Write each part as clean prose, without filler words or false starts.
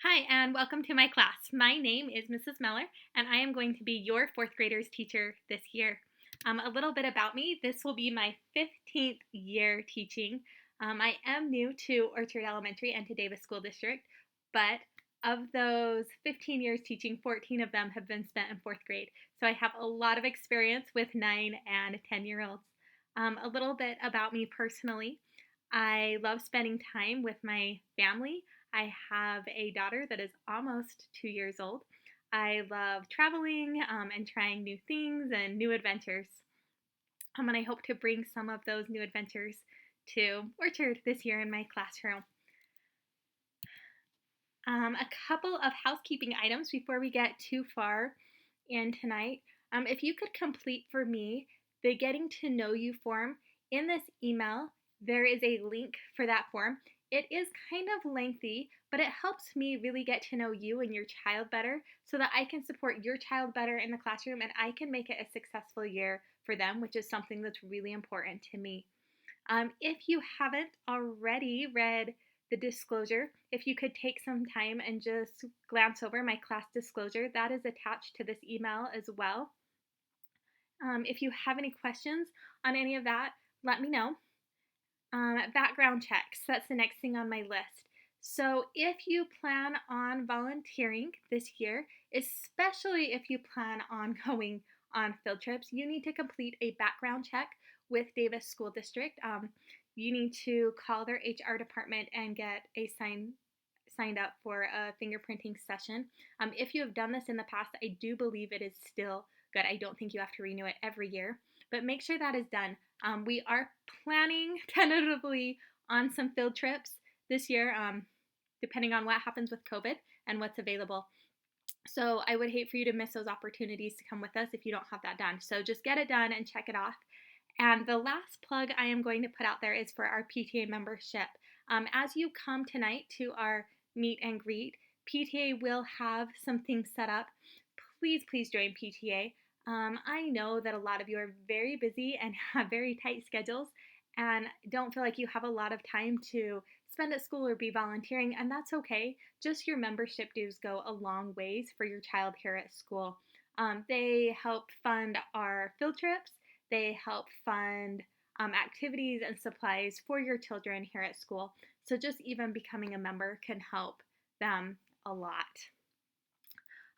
Hi, and welcome to my class. My name is Mrs. Meller, and I am going to be your fourth graders teacher this year. A little bit about me. This will be my 15th year teaching. I am new to Orchard Elementary and to Davis School District, but of those 15 years teaching, 14 of them have been spent in fourth grade. So I have a lot of experience with 9 and 10-year-olds. A little bit about me personally. I love spending time with my family. I have a daughter that is almost 2 years old. I love traveling and trying new things and new adventures. And I hope to bring some of those new adventures to Orchard this year in my classroom. A couple of housekeeping items before we get too far in tonight. If you could complete for me the Getting to Know You form in this email, there is a link for that form. It is kind of lengthy, but it helps me really get to know you and your child better so that I can support your child better in the classroom and I can make it a successful year for them, which is something that's really important to me. If you haven't already read the disclosure, if you could take some time and just glance over my class disclosure, that is attached to this email as well. If you have any questions on any of that, let me know. Background checks, that's the next thing on my list. So if you plan on volunteering this year, especially if you plan on going on field trips, you need to complete a background check with Davis School District. You need to call their HR department and get a signed up for a fingerprinting session. If you have done this in the past, I do believe it is still good. I don't think you have to renew it every year, but make sure that is done. We are planning tentatively on some field trips this year, depending on what happens with COVID and what's available. So I would hate for you to miss those opportunities to come with us if you don't have that done. So just get it done and check it off. And the last plug I am going to put out there is for our PTA membership. As you come tonight to our meet and greet, PTA will have some things set up. Please join PTA. I know that a lot of you are very busy and have very tight schedules and don't feel like you have a lot of time to spend at school or be volunteering, and that's okay. Just your membership dues go a long ways for your child here at school. They help fund our field trips, they help fund activities and supplies for your children here at school. So just even becoming a member can help them a lot.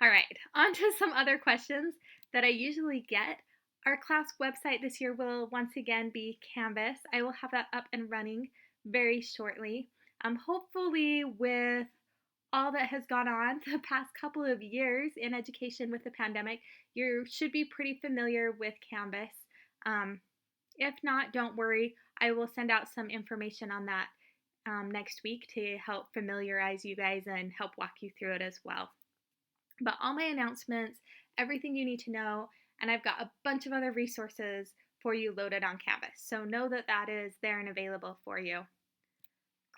All right, on to some other questions that I usually get. Our class website this year will once again be Canvas. I will have that up and running very shortly. Hopefully, with all that has gone on the past couple of years in education with the pandemic, you should be pretty familiar with Canvas. If not, don't worry. I will send out some information on that next week to help familiarize you guys and help walk you through it as well. But all my announcements, everything you need to know, and I've got a bunch of other resources for you loaded on Canvas. So know that that is there and available for you.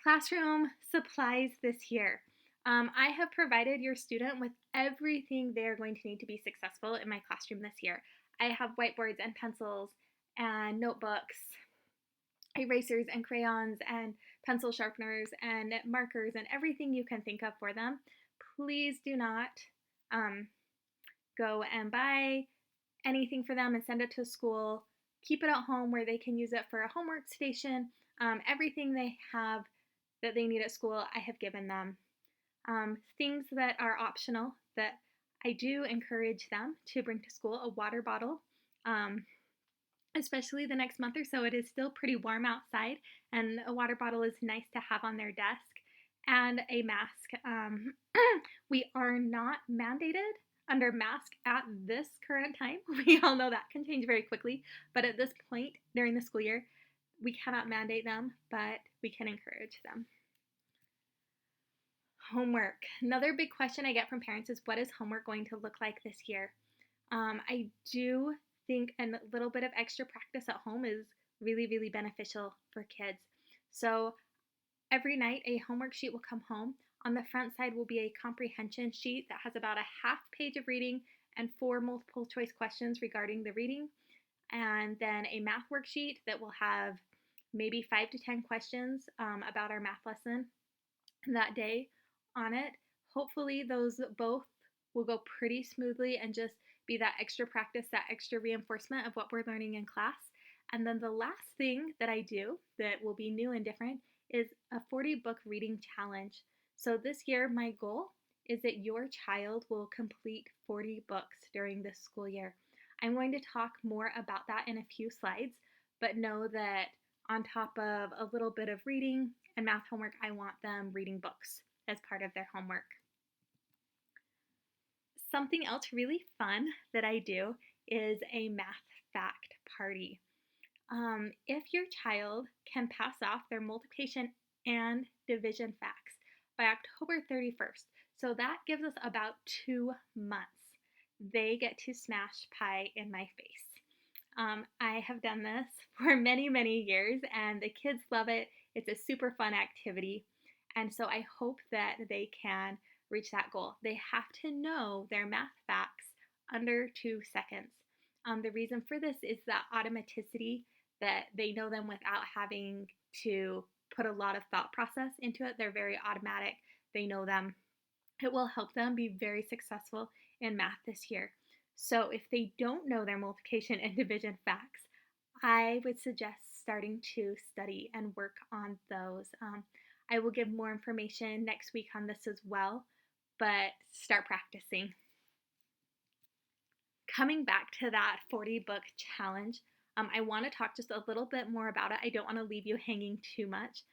Classroom supplies this year. I have provided your student with everything they're going to need to be successful in my classroom this year. I have whiteboards and pencils and notebooks, erasers and crayons and pencil sharpeners and markers and everything you can think of for them. Please do not go and buy anything for them and send it to school. Keep it at home where they can use it for a homework station. Everything they have that they need at school, I have given them. Things that are optional that I do encourage them to bring to school: a water bottle, especially the next month or so. It is still pretty warm outside, and a water bottle is nice to have on their desk, and a mask. We are not mandated under mask at this current time. We all know that can change very quickly, but at this point during the school year, we cannot mandate them, but we can encourage them. Homework. Another big question I get from parents is, what is homework going to look like this year? I do think a little bit of extra practice at home is really beneficial for kids. So every night a homework sheet will come home. On the front side will be a comprehension sheet that has about a half page of reading and 4 multiple choice questions regarding the reading. And then a math worksheet that will have maybe 5 to 10 questions about our math lesson that day on it. Hopefully those both will go pretty smoothly and just be that extra practice, that extra reinforcement of what we're learning in class. And then the last thing that I do that will be new and different is a 40 book reading challenge. So this year, my goal is that your child will complete 40 books during this school year. I'm going to talk more about that in a few slides, but know that on top of a little bit of reading and math homework, I want them reading books as part of their homework. Something else really fun that I do is a math fact party. If your child can pass off their multiplication and division facts by October 31st, so that gives us about 2 months, they get to smash pie in my face. I have done this for many, many years, and the kids love it. It's a super fun activity, and so I hope that they can reach that goal. They have to know their math facts under 2 seconds. The reason for this is that automaticity, that they know them without having to put a lot of thought process into it. They're very automatic. They know them. It will help them be very successful in math this year. So if they don't know their multiplication and division facts, I would suggest starting to study and work on those. I will give more information next week on this as well, but start practicing. Coming back to that 40 book challenge, I want to talk just a little bit more about it. I don't want to leave you hanging too much.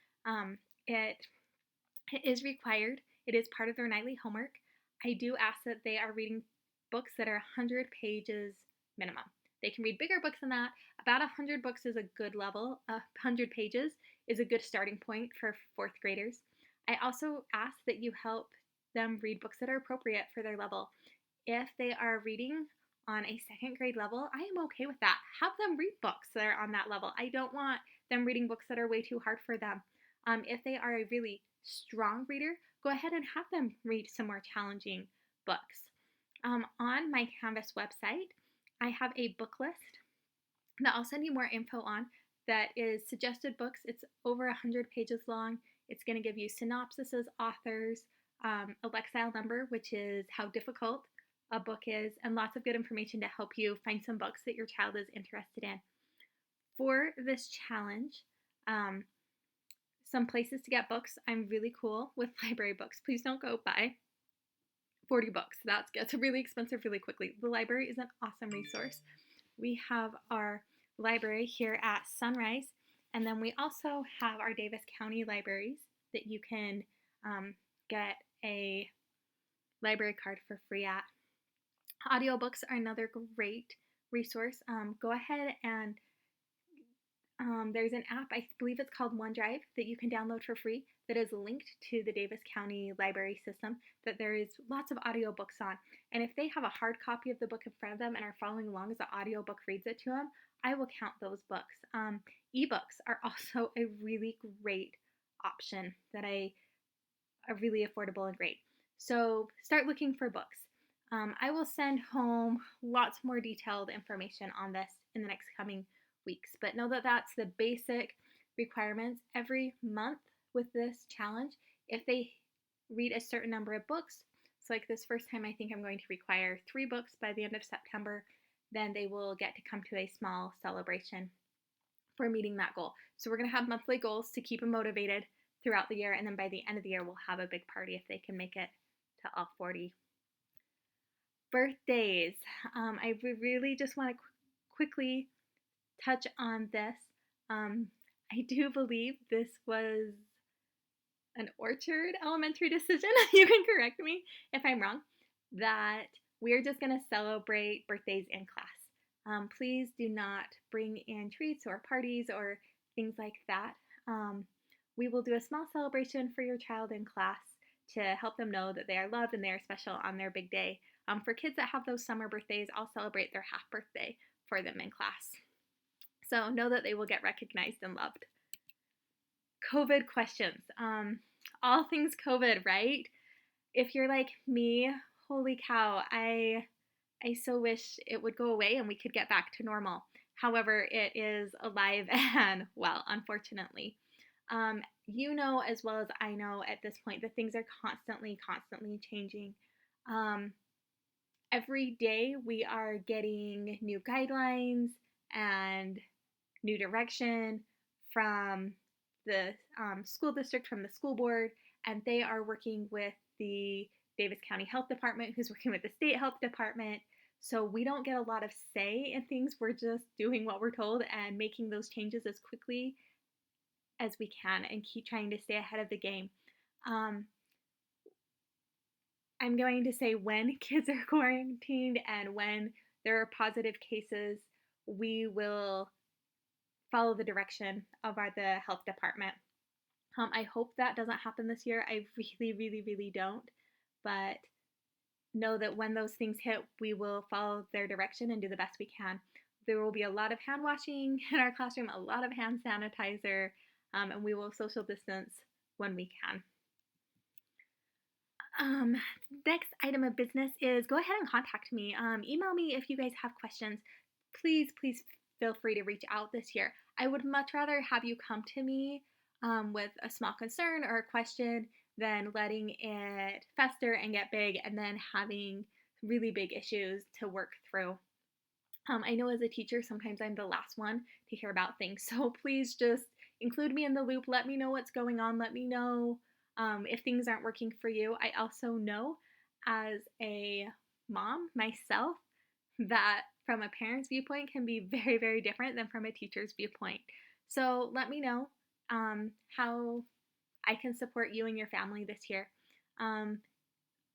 It is required. It is part of their nightly homework. I do ask that they are reading books that are 100 pages minimum. They can read bigger books than that. About 100 books is a good level. 100 pages is a good starting point for 4th graders. I also ask that you help them read books that are appropriate for their level. If they are reading on a 2nd grade level, I am okay with that. Have them read books that are on that level. I don't want them reading books that are way too hard for them. If they are a really strong reader, go ahead and have them read some more challenging books. On my Canvas website, I have a book list that I'll send you more info on that is suggested books. It's over 100 pages long. It's going to give you synopsises, authors, a Lexile number, which is how difficult a book is, and lots of good information to help you find some books that your child is interested in. For this challenge, some places to get books. I'm really cool with library books. Please don't go buy 40 books. That gets really expensive really quickly. The library is an awesome resource. We have our library here at Sunrise, and then we also have our Davis County libraries that you can get a library card for free at. Audiobooks are another great resource. Go ahead and there's an app, I believe it's called OneDrive, that you can download for free that is linked to the Davis County library system that there is lots of audiobooks on. And if they have a hard copy of the book in front of them and are following along as the audiobook reads it to them, I will count those books. Ebooks are also a really great option that are really affordable and great. So start looking for books. I will send home lots more detailed information on this in the next coming weeks, but know that that's the basic requirements. Every month with this challenge, if they read a certain number of books, so like this first time I think I'm going to require 3 books by the end of September, then they will get to come to a small celebration for meeting that goal. So we're going to have monthly goals to keep them motivated throughout the year, and then by the end of the year we'll have a big party if they can make it to all 40. Birthdays. I really just want to quickly touch on this. I do believe this was an Orchard Elementary decision. You can correct me if I'm wrong. That we're just going to celebrate birthdays in class. Please do not bring in treats or parties or things like that. We will do a small celebration for your child in class to help them know that they are loved and they are special on their big day. For kids that have those summer birthdays, I'll celebrate their half birthday for them in class. So know that they will get recognized and loved. COVID questions. All things COVID, right? If you're like me, holy cow, I so wish it would go away and we could get back to normal. However, it is alive and well, unfortunately. You know as well as I know at this point that things are constantly changing. Um, every day we are getting new guidelines and new direction from the school district, from the school board, and they are working with the Davis County Health Department, who's working with the state health department. So we don't get a lot of say in things. We're just doing what we're told and making those changes as quickly as we can and keep trying to stay ahead of the game. Um, I'm going to say when kids are quarantined and when there are positive cases, we will follow the direction of the health department. I hope that doesn't happen this year. I really don't. But know that when those things hit, we will follow their direction and do the best we can. There will be a lot of hand washing in our classroom, a lot of hand sanitizer, and we will social distance when we can. Um, Next item of business is go ahead and contact me. Email me if you guys have questions. Please feel free to reach out this year. I would much rather have you come to me with a small concern or a question than letting it fester and get big and then having really big issues to work through. I know as a teacher, sometimes I'm the last one to hear about things. So please just include me in the loop. Let me know what's going on. Let me know if things aren't working for you. I also know as a mom myself that from a parent's viewpoint can be very different than from a teacher's viewpoint. So let me know how I can support you and your family this year. Um,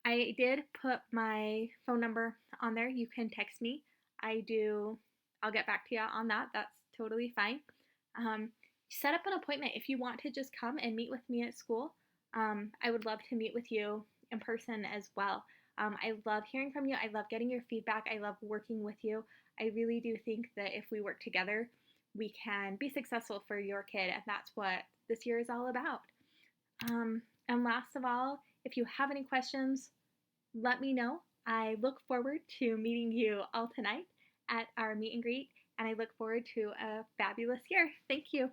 I did put my phone number on there. You can text me. I'll get back to you on that. That's totally fine. Um, Set up an appointment if you want to just come and meet with me at school. I would love to meet with you in person as well. I love hearing from you. I love getting your feedback. I love working with you. I really do think that if we work together, we can be successful for your kid, and that's what this year is all about. And last of all, if you have any questions, let me know. I look forward to meeting you all tonight at our meet and greet, and I look forward to a fabulous year. Thank you.